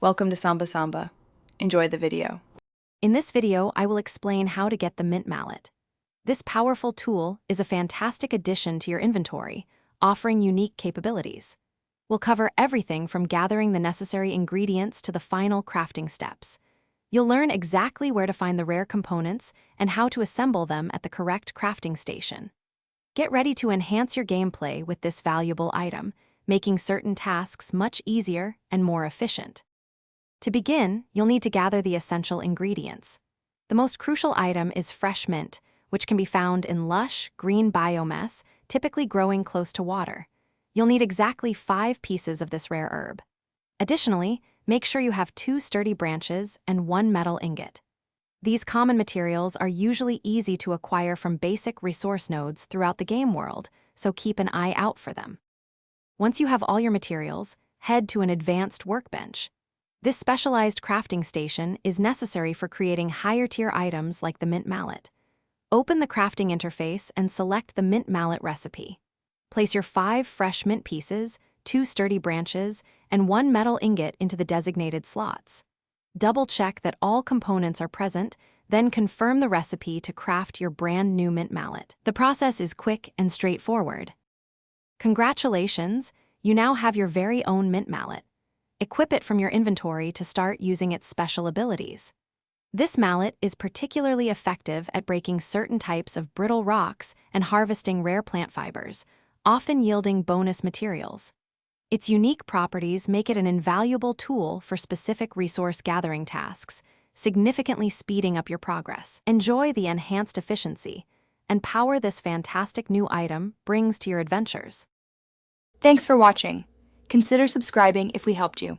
Welcome to Samba Samba. Enjoy the video. In this video, I will explain how to get the Mint Mallet. This powerful tool is a fantastic addition to your inventory, offering unique capabilities. We'll cover everything from gathering the necessary ingredients to the final crafting steps. You'll learn exactly where to find the rare components and how to assemble them at the correct crafting station. Get ready to enhance your gameplay with this valuable item, making certain tasks much easier and more efficient. To begin, you'll need to gather the essential ingredients. The most crucial item is fresh mint, which can be found in lush, green biomass, typically growing close to water. You'll need exactly 5 pieces of this rare herb. Additionally, make sure you have 2 sturdy branches and 1 metal ingot. These common materials are usually easy to acquire from basic resource nodes throughout the game world, so keep an eye out for them. Once you have all your materials, head to an advanced workbench. This specialized crafting station is necessary for creating higher-tier items like the Mint Mallet. Open the crafting interface and select the Mint Mallet recipe. Place your 5 fresh mint pieces, 2 sturdy branches, and 1 metal ingot into the designated slots. Double-check that all components are present, then confirm the recipe to craft your brand new Mint Mallet. The process is quick and straightforward. Congratulations, you now have your very own Mint Mallet. Equip it from your inventory to start using its special abilities. This mallet is particularly effective at breaking certain types of brittle rocks and harvesting rare plant fibers, often yielding bonus materials. Its unique properties make it an invaluable tool for specific resource gathering tasks, significantly speeding up your progress. Enjoy the enhanced efficiency and power this fantastic new item brings to your adventures. Thanks for watching. Consider subscribing if we helped you.